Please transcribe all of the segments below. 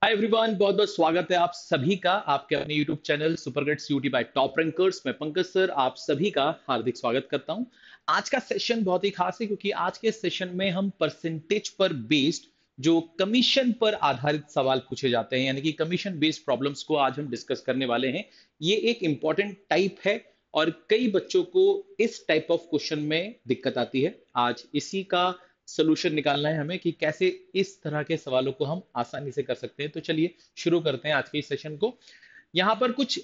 Hi everyone, बहुत बहुत स्वागत है आप सभी का आपके अपने YouTube channel super gate CUT by top rankers में। पंकज सर आप सभी का हार्दिक स्वागत करता हूं। आज का सेशन बहुत ही खास है क्योंकि आज के सेशन में हम परसेंटेज पर बेस्ड जो कमीशन पर आधारित सवाल पूछे जाते हैं यानी कि कमीशन बेस्ड प्रॉब्लम्स को आज हम डिस्कस करने वाले हैं। ये एक इंपॉर्टेंट टाइप है और कई बच्चों को इस टाइप ऑफ क्वेश्चन में दिक्कत आती है। आज इसी का सोल्यूशन निकालना है हमें कि कैसे इस तरह के सवालों को हम आसानी से कर सकते हैं। तो चलिए शुरू करते हैं आज के इस सेशन को। यहाँ पर कुछ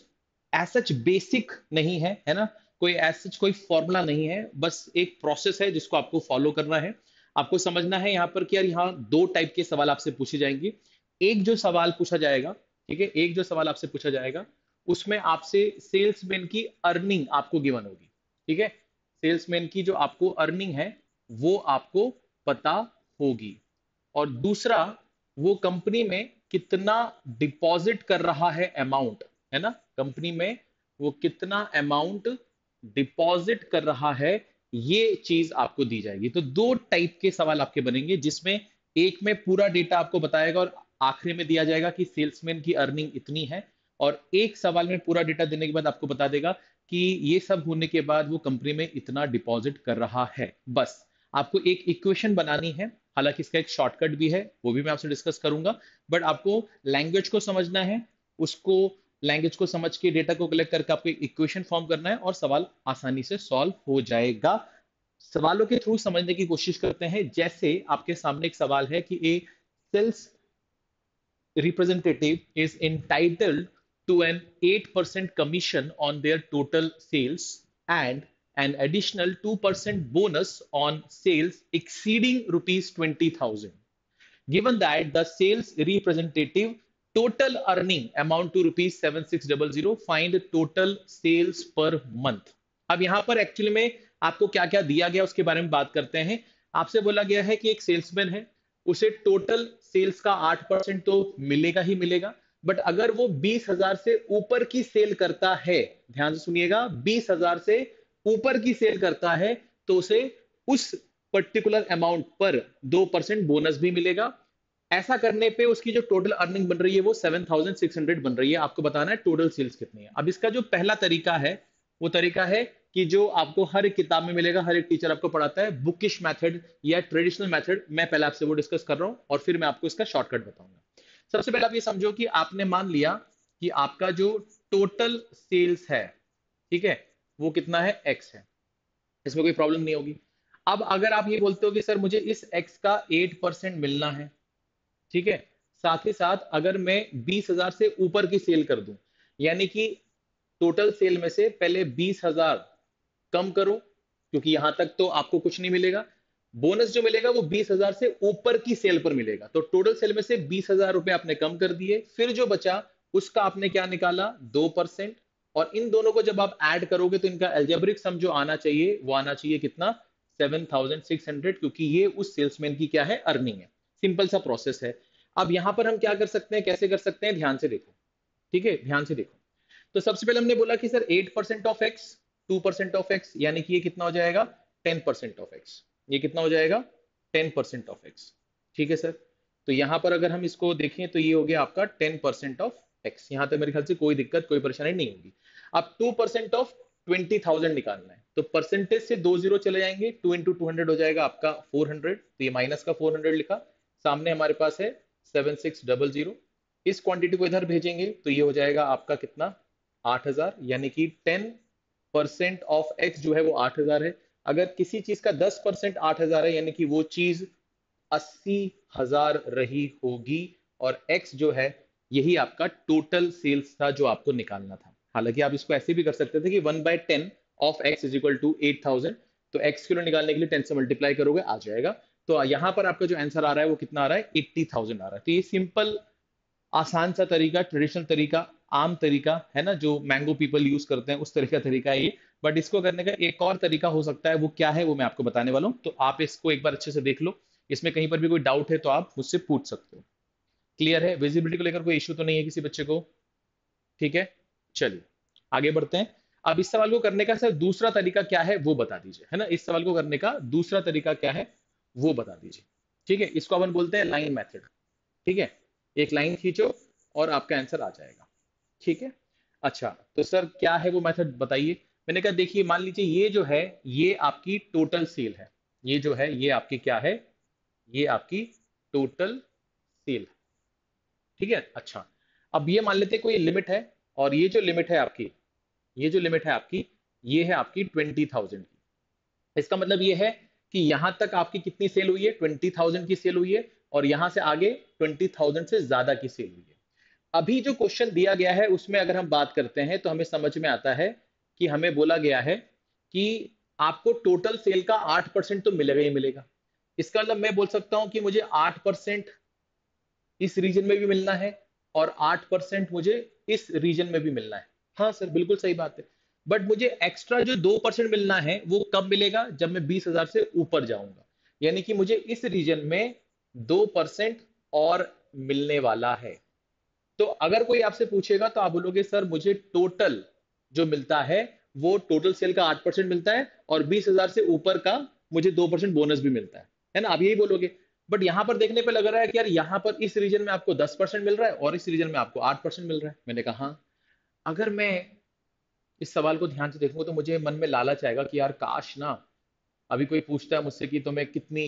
एसच बेसिक नहीं है, है ना। कोई एसच कोई फॉर्मूला नहीं है, बस एक प्रोसेस है जिसको आपको फॉलो करना है। आपको समझना है यहाँ पर कि यार यहाँ दो टाइप के सवाल आपसे पूछे जाएंगे। एक जो सवाल पूछा जाएगा, ठीक है, एक जो सवाल आपसे पूछा जाएगा उसमें आपसे सेल्समैन की अर्निंग आपको गिवन होगी। ठीक है, सेल्समैन की जो आपको अर्निंग है वो आपको पता होगी। और दूसरा, वो कंपनी में कितना डिपॉजिट कर रहा है अमाउंट, है ना, कंपनी में वो कितना अमाउंट डिपॉजिट कर रहा है, ये चीज आपको दी जाएगी। तो दो टाइप के सवाल आपके बनेंगे जिसमें एक में पूरा डेटा आपको बताएगा और आखिरी में दिया जाएगा कि सेल्समैन की अर्निंग इतनी है, और एक सवाल में पूरा डेटा देने के बाद आपको बता देगा कि ये सब होने के बाद वो कंपनी में इतना डिपॉजिट कर रहा है। बस आपको एक इक्वेशन बनानी है, हालांकि इसका एक शॉर्टकट भी है, वो भी मैं आपसे डिस्कस करूंगा। बट आपको लैंग्वेज को समझना है, उसको लैंग्वेज को समझ के डेटा को कलेक्ट करके आपको एक इक्वेशन फॉर्म करना है और सवाल आसानी से सॉल्व हो जाएगा। सवालों के थ्रू समझने की कोशिश करते हैं। जैसे आपके सामने एक सवाल है कि ए sales representative is entitled to an 8% commission on their total sales and an additional 2% bonus on sales exceeding rupees 20,000. Given that the sales representative total earning amount to rupees 7600, find total sales per month. अब यहां पर actually में आपको क्या क्या दिया गया उसके बारे में बात करते हैं। आपसे बोला गया है कि एक सेल्समैन है, उसे टोटल सेल्स का 8% तो मिलेगा ही मिलेगा, बट अगर वो 20,000 से ऊपर की सेल करता है, ध्यान से सुनिएगा, 20,000 से ऊपर की सेल करता है तो उसे उस पर्टिकुलर अमाउंट पर 2% बोनस भी मिलेगा। ऐसा करने पे उसकी जो टोटल अर्निंग बन रही है वो 7,600 बन रही है। आपको बताना है टोटल सेल्स कितनी है। अब इसका जो पहला तरीका है वो तरीका है कि जो आपको हर एक किताब में मिलेगा, हर एक टीचर आपको पढ़ाता है, बुकिश मेथड या ट्रेडिशनल मेथड। मैं पहले आपसे वो डिस्कस कर रहा हूं और फिर मैं आपको इसका शॉर्टकट बताऊंगा। सबसे पहले आप ये समझो कि आपने मान लिया कि आपका जो टोटल सेल्स है, ठीक है, वो कितना है, एक्स है, इसमें कोई प्रॉब्लम नहीं होगी। अब अगर आप ये बोलते हो कि सर मुझे इस एक्स का 8% मिलना है, ठीक है, साथ ही साथ अगर मैं 20,000 से ऊपर की सेल कर दूं, यानी कि टोटल सेल में से पहले 20,000 कम करो, क्योंकि यहां तक तो आपको कुछ नहीं मिलेगा। बोनस जो मिलेगा वो 20,000 से ऊपर की सेल पर मिलेगा। तो टोटल सेल में से 20,000 रुपए आपने कम कर दिए, फिर जो बचा उसका आपने क्या निकाला, 2%। और इन दोनों को जब आप ऐड करोगे तो इनका एल्जेब्रिक सम जो आना चाहिए वो आना चाहिए कितना, 7,600, क्योंकि ये उस सेल्समैन की क्या है, अर्निंग है। सिंपल सा प्रोसेस है। अब यहां पर हम क्या कर सकते हैं, कैसे कर सकते हैं, ध्यान से देखो, ठीक है, ध्यान से देखो। तो सबसे पहले हमने बोला कि sir 8% of x, 2% of x, यानी कि ये कितना हो जाएगा, 10% ऑफ एक्स। ये कितना हो जाएगा, 10% ऑफ एक्स। ठीक है सर, तो यहां पर अगर हम इसको देखें तो ये हो गया आपका 10% ऑफ एक्स। यहां तक मेरे ख्याल से कोई दिक्कत कोई परेशानी नहीं होगी। अब 2% ऑफ 20,000 निकालना है, तो परसेंटेज से 2 जीरो चले जाएंगे, 2 इंटू 200 हो जाएगा आपका 400। तो ये माइनस का 400 लिखा, सामने हमारे पास है 7600। इस क्वांटिटी को इधर भेजेंगे तो ये हो जाएगा आपका कितना, 8,000, यानी कि 10% ऑफ एक्स जो है वो 8,000 है। अगर किसी चीज का 10% 8,000 है, यानी कि वो चीज 80,000 रही होगी। और एक्स जो है यही आपका टोटल सेल्स था जो आपको निकालना था। हालांकि आप इसको ऐसे भी कर सकते थे कि 1/10 of X is equal to 8,000। तो एक्स किलो निकालने के लिए 10 से मल्टीप्लाई करोगे, आ जाएगा। तो यहां पर आपका जो आंसर आ रहा है वो कितना आ रहा है, 80,000 आ रहा है। तो ये सिंपल आसान सा तरीका, ट्रेडिशनल तरीका, आम तरीका है ना, जो मैंगो पीपल यूज करते हैं, उस तरह का तरीका है ये। बट इसको करने का एक और तरीका हो सकता है, वो क्या है वो मैं आपको बताने वाला हूँ। तो आप इसको एक बार अच्छे से देख लो, इसमें कहीं पर भी कोई डाउट है तो आप मुझसे पूछ सकते हो। क्लियर है, विजिबिलिटी को लेकर कोई इश्यू तो नहीं है किसी बच्चे को? ठीक है, चलिए आगे बढ़ते हैं। अब इस सवाल को करने का सर दूसरा तरीका क्या है वो बता दीजिए, है ना, इस सवाल को करने का दूसरा तरीका क्या है वो बता दीजिए। ठीक है, इसको अपन बोलते हैं लाइन मेथड। ठीक है, एक लाइन खींचो और आपका आंसर आ जाएगा। ठीक है। अच्छा, तो सर क्या है वो मेथड बताइए। मैंने कहा देखिए, मान लीजिए ये जो है ये आपकी टोटल सेल है। ये जो है ये आपकी क्या है, ये आपकी टोटल सेल। ठीक है। अच्छा, अब ये मान लेते हैं कोई लिमिट है, और ये जो लिमिट है आपकी, ये जो लिमिट है आपकी, ये है आपकी 20,000 की। इसका मतलब ये है कि यहां तक आपकी कितनी सेल हुई है, 20,000 की सेल हुई है, और यहां से आगे 20,000 से ज्यादा की सेल हुई है। अभी जो क्वेश्चन दिया गया है उसमें अगर हम बात करते हैं तो हमें समझ में आता है कि हमें बोला गया है कि आपको टोटल सेल का 8% तो मिलेगा ही मिलेगा। इसका मतलब मैं बोल सकता हूं कि मुझे 8% इस रीजन में भी मिलना है, और 8% मुझे इस रीजन में भी मिलना है। हाँ सर, बिल्कुल सही बात है। बट मुझे एक्स्ट्रा जो 2% मिलना है वो कब मिलेगा, जब मैं 20,000 से ऊपर जाऊंगा। यानी कि मुझे इस रीजन में 2% और मिलने वाला है। तो अगर कोई आपसे पूछेगा तो आप बोलोगे सर मुझे टोटल जो मिलता है वो टोटल सेल का 8% मिलता है, और 20,000 से ऊपर का मुझे 2% बोनस भी मिलता है ना, आप यही बोलोगे। बट यहां पर देखने पे लग रहा है कि यार यहां पर इस रीजन में आपको 10% मिल रहा है और इस रीजन में आपको 8% मिल रहा है। मैंने कहा हाँ। अगर मैं इस सवाल को ध्यान से देखूंगा तो मुझे मन में लालच आएगा कि यार काश ना, अभी कोई पूछता है मुझसे कि तुम्हें कितनी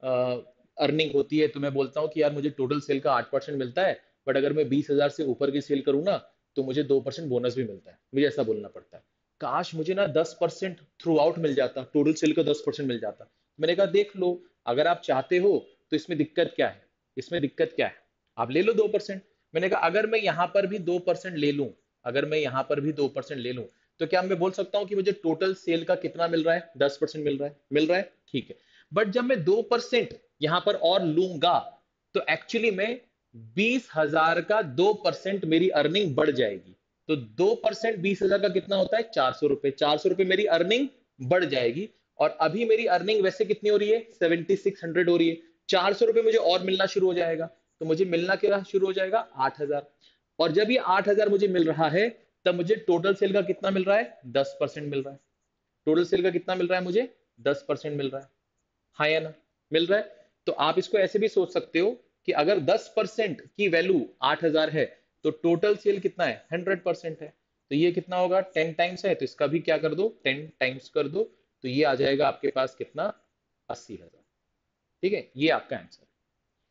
अर्निंग होती है, तो मैं बोलता हूँ कि यार मुझे टोटल सेल का 8% मिलता है, बट अगर मैं 20,000 से ऊपर की सेल करूँ ना तो मुझे 2% बोनस भी मिलता है। मुझे ऐसा बोलना पड़ता है। काश मुझे ना 10% थ्रू आउट मिल जाता, टोटल सेल का 10% मिल जाता। मैंने कहा देख लो, अगर आप चाहते हो तो इसमें दिक्कत क्या है, इसमें दिक्कत क्या है, आप ले लो 2%। मैंने कहा अगर मैं यहाँ पर भी 2% ले लूं, अगर मैं यहाँ पर भी 2% ले लूं, तो क्या मैं बोल सकता हूँ कि मुझे टोटल सेल का कितना मिल रहा है, 10% मिल रहा है, मिल रहा है। ठीक है। बट जब मैं 2% यहां पर और लूंगा तो एक्चुअली में 20,000 का 2% मेरी अर्निंग बढ़ जाएगी। तो 2% 20,000 का कितना होता है, 400 रुपए। 400 रुपए मेरी अर्निंग बढ़ जाएगी। और अभी मेरी अर्निंग वैसे कितनी हो रही है, 7600 हो रही है। 400 रुपए मुझे और मिलना शुरू हो जाएगा। तो मुझे मिलना क्या शुरू हो जाएगा, 8,000। और जब ये 8,000 मुझे मिल रहा है, तब मुझे टोटल सेल का कितना मिल रहा है, 10% मिल रहा है। टोटल सेल का कितना मिल रहा है मुझे, 10% मिल रहा है। हाँ या ना, मिल रहा है। तो आप इसको ऐसे भी सोच सकते हो कि अगर 10% की वैल्यू 8,000 है, तो टोटल सेल कितना है, 100% है। तो ये कितना होगा, 10 टाइम्स है, तो इसका भी क्या कर दो, 10 टाइम्स कर दो। तो ये आ जाएगा आपके पास कितना, 80,000। ठीक है, ये आपका आंसर।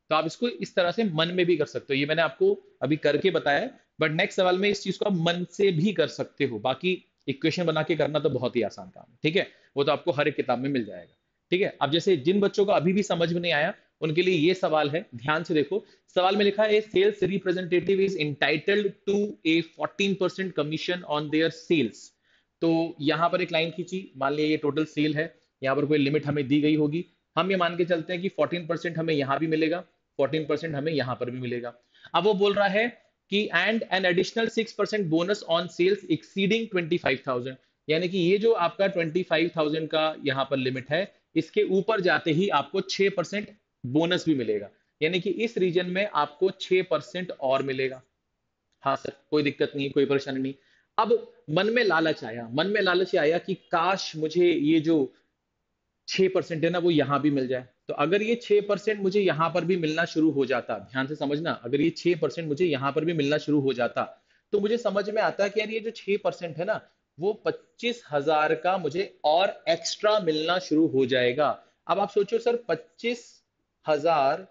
तो आप इसको इस तरह से मन में भी कर सकते हो, ये मैंने आपको अभी करके बताया है। बट नेक्स्ट सवाल में इस चीज को आप मन से भी कर सकते हो। बाकी इक्वेशन बना के करना तो बहुत ही आसान काम है। ठीक है, वो तो आपको हर एक किताब में मिल जाएगा। ठीक है। अब जैसे जिन बच्चों को अभी भी समझ में नहीं आया, उनके लिए ये सवाल है, ध्यान से देखो। सवाल में लिखा है sales representative is entitled to a 14% commission on their sales. तो यहां पर एक लाइन खींची, मान लिया ये टोटल सेल है, यहाँ पर कोई लिमिट हमें दी गई होगी। हम ये मान के चलते हैं कि 14% हमें यहाँ भी मिलेगा, 14% हमें यहाँ पर भी मिलेगा। अब वो बोल रहा है कि and an additional 6% bonus on sales exceeding 25,000। यानी कि ये जो आपका 25,000 का यहाँ पर लिमिट है, इसके ऊपर जाते ही आपको 6% बोनस भी मिलेगा। यानी कि इस रीजन में आपको 6% और मिलेगा। हाँ सर, कोई दिक्कत नहीं, कोई परेशानी नहीं। अब मन में लालच आया, मन में लालच आया कि काश मुझे ये जो 6% है ना वो यहां भी मिल जाए। तो अगर ये 6% मुझे यहां पर भी मिलना शुरू हो जाता, ध्यान से समझना, अगर ये 6% मुझे यहां पर भी मिलना शुरू हो जाता, तो मुझे समझ में आता है कि यार ये जो 6% है ना, वो 25,000 का मुझे और एक्स्ट्रा मिलना शुरू हो जाएगा। अब आप सोचो सर, 25,000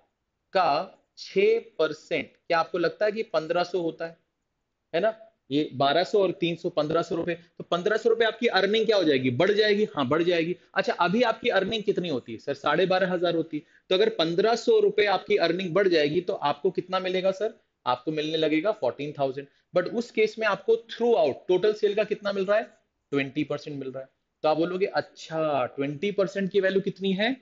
का 6%, क्या आपको लगता है कि 1,500 होता है ना। ये 1,200 और 300, 1,500 रुपए। तो 1,500 रुपए आपकी अर्निंग क्या हो जाएगी, बढ़ जाएगी। हाँ, बढ़ जाएगी। अच्छा, अभी आपकी अर्निंग कितनी होती है सर, 12,500 होती है। तो अगर 1,500 रुपए आपकी अर्निंग बढ़ जाएगी तो आपको कितना मिलेगा सर, आपको मिलने लगेगा 14,000। बट उस केस में आपको थ्रू आउट टोटल सेल का कितना मिल रहा है, 20% मिल रहा है। तो आप बोलोगे अच्छा 20% की वैल्यू कितनी है,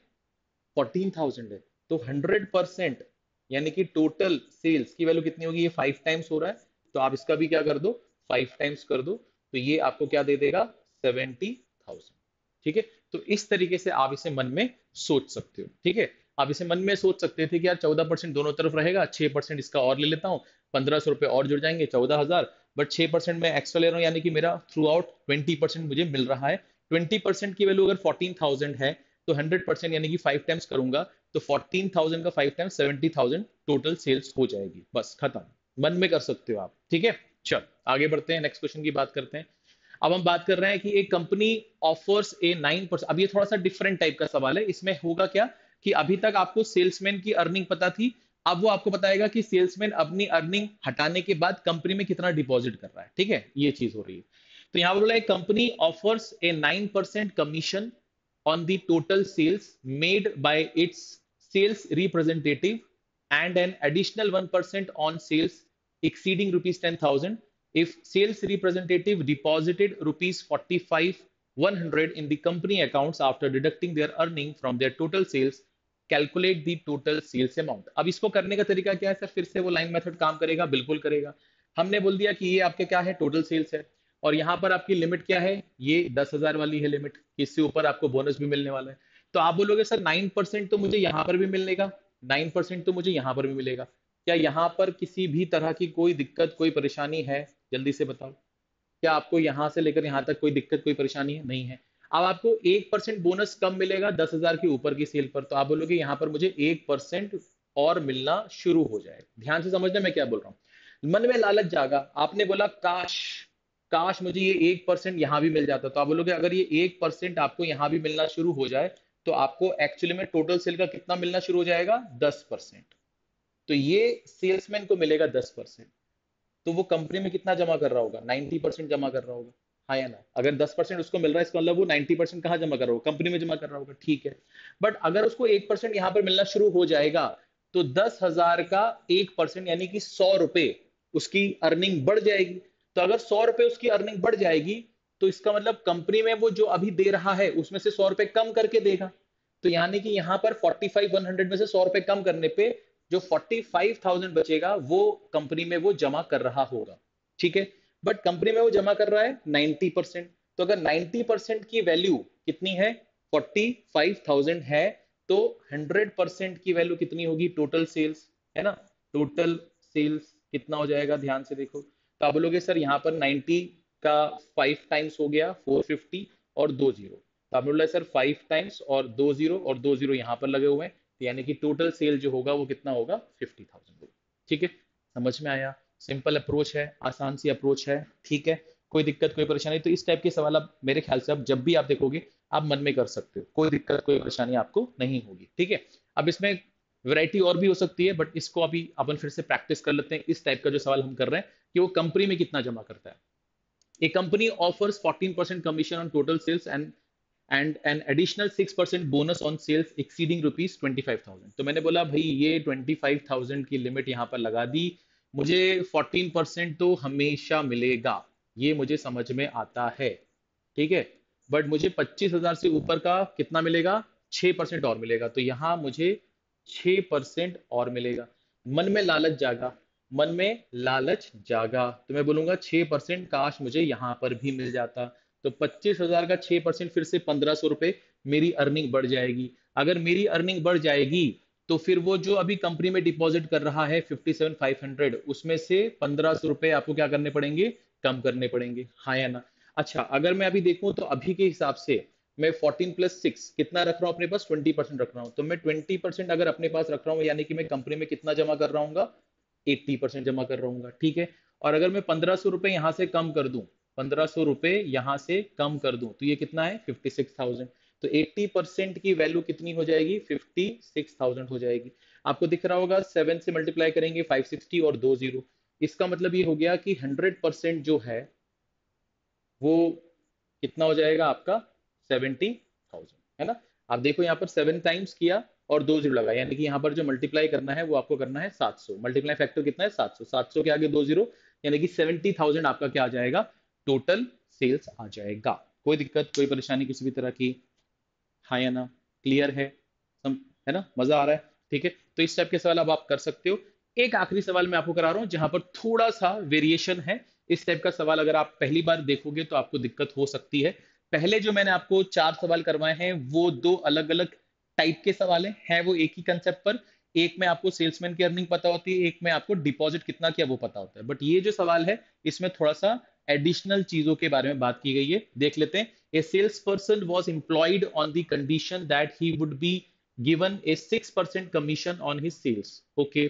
14,000 है। तो 100% यानी कि टोटल सेल्स की वैल्यू कितनी होगी, ये 5 टाइम्स हो रहा है। तो आप इसका भी क्या कर दो, 5 टाइम्स कर दो। तो ये आपको क्या दे देगा, 70,000। ठीक है। तो इस तरीके से आप इसे मन में सोच सकते हो। ठीक है। आप इसे मन में सोच सकते थे कि यार 14% दोनों तरफ रहेगा, 6% इसका और ले लेता हूँ, 1,500 रुपए और जुड़ जाएंगे, 14,000। बट 6% मैं एक्स्ट्रा ले रहा हूँ, यानी कि मेरा थ्रू आउट 20% मुझे मिल रहा है। 20% की वैल्यू अगर 14,000 है, तो 100% यानी कि 5 टाइम्स करूंगा तो 14,000 का 5 टाइम्स 70,000 टोटल सेल्स हो जाएगी, बस खत्म। मन में कर सकते हो आप, ठीक है। चल आगे बढ़ते हैं, नेक्स्ट क्वेश्चन की बात करते हैं। अब हम बात कर रहे हैं कि एक कंपनी ऑफर्स ए 9%। अब ये थोड़ा सा डिफरेंट टाइप का सवाल है। इसमें होगा क्या कि अभी तक आपको सेल्समैन की अर्निंग पता थी, अब वो आपको बताएगा कि सेल्समैन अपनी अर्निंग हटाने के बाद कंपनी में कितना डिपॉजिट कर रहा है, ठीक है, ये चीज हो रही है। तो यहां पर बोला है company offers A 9% commission on the total sales made by its sales representative and an additional 1% on sales exceeding rupees 10,000 if sales representative deposited rupees 45 100 in the company accounts after deducting their earning from their total sales, calculate the total sales amount. अब इसको करने का तरीका क्या है sir? फिर से वो लाइन मेथड काम करेगा, बिल्कुल करेगा। हमने बोल दिया कि ये आपके क्या है, टोटल सेल्स है, और यहाँ पर आपकी लिमिट क्या है, ये 10,000 वाली है लिमिट, इससे ऊपर आपको बोनस भी मिलने वाला है। तो आप बोलोगे सर 9% तो मुझे यहाँ पर भी मिलेगा, 9% तो मुझे यहाँ पर भी मिलेगा, क्या यहाँ पर किसी भी तरह की कोई दिक्कत कोई परेशानी है? जल्दी से बताओ, क्या आपको यहां से लेकर यहां तक कोई दिक्कत कोई परेशानी है? नहीं है। अब आपको 1% बोनस कम मिलेगा 10,000 के ऊपर की सेल पर, तो आप बोलोगे यहां पर मुझे 1% और मिलना शुरू हो जाए। ध्यान से समझना मैं क्या बोल रहा हूं। मन में लालच जागा, आपने बोला काश काश मुझे ये 1% यहां भी मिल जाता, तो आप बोलोगे अगर ये 1% आपको यहां भी मिलना शुरू हो जाए तो आपको एक्चुअली में टोटल सेल का कितना मिलना शुरू हो जाएगा? 10%। तो ये सेल्समैन को मिलेगा 10%, तो वो कंपनी में कितना जमा कर रहा होगा? 90% जमा कर रहा होगा, हाँ या ना? अगर 10% उसको मिल रहा है, इसका मतलब वो 90% कहाँ जमा कर रहा होगा? कंपनी में जमा कर रहा होगा, ठीक है। बट अगर उसको 1% यहाँ पर मिलना शुरू हो जाएगा, तो 10,000 का 1% यानी कि 100 रुपए उसकी अर्निंग बढ़ जाएगी। तो अगर 100 रुपए उसकी अर्निंग बढ़ जाएगी, तो इसका मतलब कंपनी में वो जो अभी दे रहा है उसमें से 100 रुपए कम करके देगा। तो यानी कि यहाँ पर 45,100 में से 100 रुपए कम करने पे जो 45,000 बचेगा वो कंपनी में वो जमा कर रहा होगा, ठीक है। बट कंपनी में वो जमा कर रहा है 90%। तो अगर 90% की वैल्यू कितनी है? 45,000 है, तो 100% की वैल्यू कितनी होगी? टोटल सेल्स, है ना। टोटल सेल्स कितना हो जाएगा? ध्यान से देखो, तो आप बोलोगे सर यहाँ पर 90 का 5 टाइम्स हो गया 450 और 2 जीरो, तो आप बोल रहे सर 5 टाइम्स और 2 जीरो, और 2 जीरो यहाँ पर लगे हुए हैं, यानी कि टोटल सेल जो होगा वो कितना होगा? 50,000 होगा, ठीक है। समझ में आया? सिंपल अप्रोच है, आसान सी अप्रोच है, ठीक है। कोई दिक्कत कोई परेशानी? तो इस टाइप के सवाल आप मेरे ख्याल से आप जब भी आप देखोगे आप मन में कर सकते हो, कोई दिक्कत कोई परेशानी आपको नहीं होगी, ठीक है। अब इसमें वैरायटी और भी हो सकती है, बट इसको अभी अपन फिर से प्रैक्टिस कर लेते हैं। इस टाइप का जो सवाल हम कर रहे हैं कि वो कंपनी में कितना जमा करता है। A company offers 14% commission on total sales and an additional 6% bonus on sales exceeding rupees 25,000। तो मैंने बोला भाई ये 25,000 की लिमिट यहाँ पर लगा दी, मुझे 14% तो हमेशा मिलेगा, ये मुझे समझ में आता है, ठीक है। बट मुझे 25,000 से ऊपर का कितना मिलेगा? 6% और मिलेगा, तो यहाँ मुझे 6% और मिलेगा। मन में लालच जागा, मन में लालच जागा, तो मैं बोलूंगा 6% काश मुझे यहां पर भी मिल जाता। तो 25,000 का 6% फिर से 1,500 रुपए मेरी अर्निंग बढ़ जाएगी। अगर मेरी अर्निंग बढ़ जाएगी तो फिर वो जो अभी कंपनी में डिपॉजिट कर रहा है 57,500, उसमें से 1,500 रुपए आपको क्या करने पड़ेंगे? कम करने पड़ेंगे, हाँ या ना? अच्छा, अगर मैं अभी देखूं तो अभी के हिसाब से मैं 14+6 कितना रख रहा हूं अपने पास? 20% रख रहा हूं। तो मैं 20% अगर अपने पास रख रहा हूं, यानी कि मैं कंपनी में कितना जमा कर रहा हूँ? 80% जमा कर रहा हूँ, ठीक है। और अगर मैं 1,500 रुपए यहाँ से कम कर दूं, 1,500 रुपए यहाँ से कम कर दूं, तो ये कितना है? 56,000। तो 80% की वैल्यू कितनी हो जाएगी? 56,000 हो जाएगी। आपको दिख रहा होगा 7 से मल्टीप्लाई करेंगे 560 और 2 जीरो, इसका मतलब ये हो गया कि 100% जो है वो कितना हो जाएगा आपका? 70,000, है ना। आप देखो यहाँ पर 7 टाइम्स किया और 2 जीरो लगा, यानी कि यहाँ पर जो मल्टीप्लाई करना है वो आपको करना है 700। मल्टीप्लाई फैक्टर कितना है? 700। 700 के आगे 2 जीरो, यानी कि 70,000 आपका क्या आ जाएगा? टोटल सेल्स आ जाएगा। कोई दिक्कत कोई परेशानी किसी भी तरह की? हाँ या ना? क्लियर है? सम, है ना? मजा आ रहा है, ठीक है। तो इस टाइप के सवाल अब आप कर सकते हो। एक आखिरी सवाल मैं आपको करा रहा हूं जहां पर थोड़ा सा वेरिएशन है। इस टाइप का सवाल अगर आप पहली बार देखोगे तो आपको दिक्कत हो सकती है। पहले जो मैंने आपको 4 सवाल करवाए हैं वो 2 अलग अलग टाइप के सवाल हैं वो एक ही कंसेप्ट पर। एक में आपको सेल्समैन की अर्निंग पता होती है, एक में आपको डिपॉजिट कितना किया वो पता होता है। बट ये जो सवाल है इसमें थोड़ा सा एडिशनल चीजों के बारे में बात की गई है, देख लेते हैं। A salesperson was employed on the condition that he would be given a 6% commission on his sales. Okay.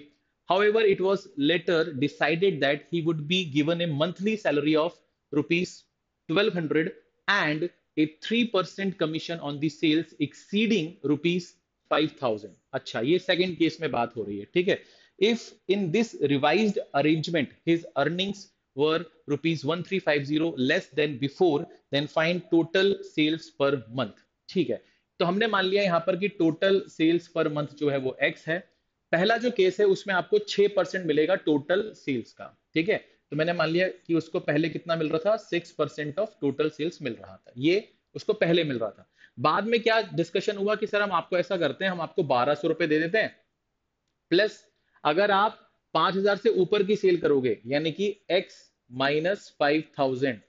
However, it was later decided that he would be given a monthly salary of rupees 1200 and a 3% commission on the sales exceeding rupees 5000. अच्छा, ये second case में बात हो रही है, ठीक है. If in this revised arrangement his earnings were rupees 1350 less than before, then find total sales per month. ठीक है. तो हमने मान लिया यहाँ पर कि टोटल सेल्स पर मंथ जो है वो x है. पहला जो केस है उसमें आपको 6% मिलेगा टोटल सेल्स का, ठीक है. तो मैंने मान लिया कि उसको पहले कितना मिल रहा था, 6% ऑफ टोटल सेल्स मिल रहा था, ये उसको पहले मिल रहा था. बाद में क्या डिस्कशन हुआ कि सर हम आपको ऐसा करते हैं, हम आपको 1200 रुपए दे देते हैं, प्लस अगर आप 5000 से ऊपर की सेल करोगे यानी कि x माइनस 5000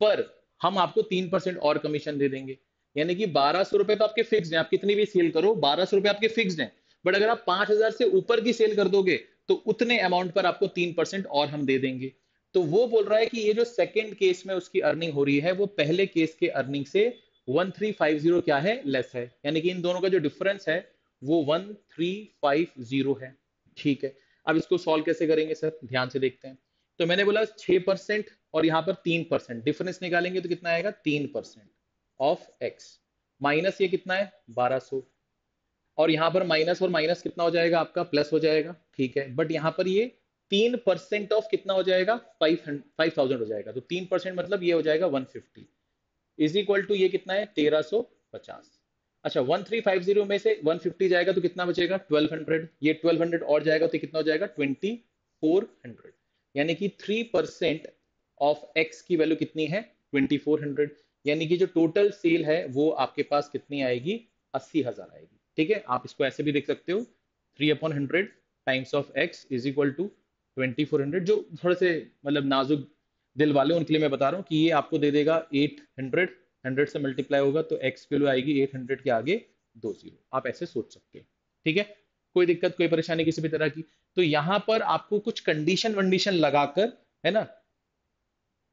पर हम आपको 3% और कमीशन दे देंगे. यानी कि 1200 रुपए तो आपके फिक्स्ड हैं, आप कितनी भी सेल करो 1200 रुपए आपके फिक्स्ड हैं. बट अगर आप 5000 से ऊपर की सेल कर दोगे तो उतने अमाउंट पर आपको 3% और हम दे देंगे. तो वो बोल रहा है कि ये जो सेकंड केस में उसकी अर्निंग हो रही है वो पहले केस के अर्निंग से 1350 क्या है, लेस है. यानी कि इन दोनों का जो डिफरेंस है वो 1350 है. ठीक है. अब इसको सॉल्व कैसे करेंगे सर, ध्यान से देखते हैं. तो मैंने बोला 6% और यहां पर 3% डिफरेंस निकालेंगे तो कितना आएगा, 3% ऑफ x माइनस ये कितना है 1200, और यहां पर माइनस और माइनस कितना हो जाएगा आपका, प्लस हो जाएगा. ठीक है. बट यहां पर ये 3% ऑफ कितना हो जाएगा, 5000 हो जाएगा. तो 3% मतलब ये हो जाएगा 150 इज इक्वल टू ये कितना है 1350. अच्छा, 1350 में से 150 जाएगा तो कितना बचेगा 1200. ये 1200 और जाएगा तो कितना हो जाएगा 2400. यानी कि 3% ऑफ x की वैल्यू कितनी है 2400. यानी कि जो टोटल सेल है वो आपके पास कितनी आएगी, 80,000 आएगी. ठीक है. आप इसको ऐसे भी देख सकते हो, 3/100 times of x is equal to 2400. जो थोड़े से मतलब नाजुक दिल वाले उनके लिए मैं बता रहा हूँ कि ये आपको दे देगा 800, 100 से मल्टीप्लाई होगा तो x की वैल्यू आएगी 800 के आगे 2 जीरो. आप ऐसे सोच सकते हैं. ठीक है. कोई दिक्कत कोई परेशानी किसी भी तरह की. तो यहां पर आपको कुछ कंडीशन वंडीशन लगाकर, है ना,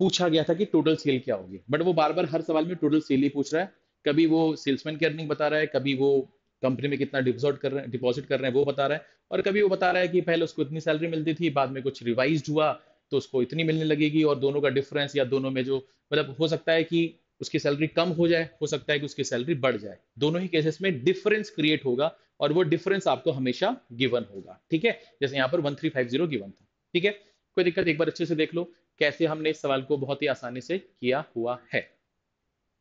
पूछा गया था कि टोटल सेल क्या होगी. बट वो बार बार हर सवाल में टोटल सेल ही पूछ रहा है. कभी वो सेल्समैन की अर्निंग बता रहा है, कभी वो कंपनी में कितना डिपॉजिट कर रहे हैं वो बता रहा है, और कभी वो बता रहा है कि पहले उसको इतनी सैलरी मिलती थी, बाद में कुछ रिवाइज हुआ तो उसको इतनी मिलने लगेगी, और दोनों का डिफरेंस या दोनों में जो मतलब हो सकता है कि उसकी सैलरी कम हो जाए, हो सकता है कि उसकी सैलरी बढ़ जाए. दोनों ही केसेस में डिफरेंस क्रिएट होगा और वो डिफरेंस आपको हमेशा गिवन होगा. ठीक है. जैसे यहाँ पर 1350 गिवन था. ठीक है. कोई दिक्कत, एक बार अच्छे से देख लो कैसे हमने इस सवाल को बहुत ही आसानी से किया हुआ है.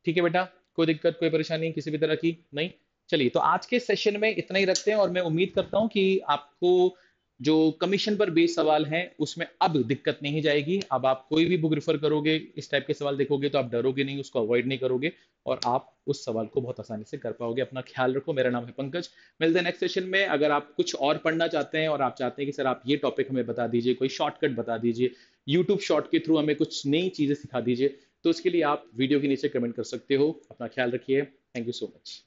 ठीक है बेटा, कोई दिक्कत कोई परेशानी किसी भी तरह की नहीं. चलिए, तो आज के सेशन में इतना ही रखते हैं, और मैं उम्मीद करता हूं कि आपको जो कमीशन पर बेस्ड सवाल हैं उसमें अब दिक्कत नहीं जाएगी. अब आप कोई भी बुक रिफर करोगे, इस टाइप के सवाल देखोगे तो आप डरोगे नहीं, उसको अवॉइड नहीं करोगे, और आप उस सवाल को बहुत आसानी से कर पाओगे. अपना ख्याल रखो. मेरा नाम है पंकज. मिलते हैं नेक्स्ट सेशन में. अगर आप कुछ और पढ़ना चाहते हैं और आप चाहते हैं कि सर आप ये टॉपिक हमें बता दीजिए, कोई शॉर्टकट बता दीजिए, यूट्यूब शॉर्ट के थ्रू हमें कुछ नई चीजें सिखा दीजिए, तो उसके लिए आप वीडियो के नीचे कमेंट कर सकते हो. अपना ख्याल रखिए. Thank you so much.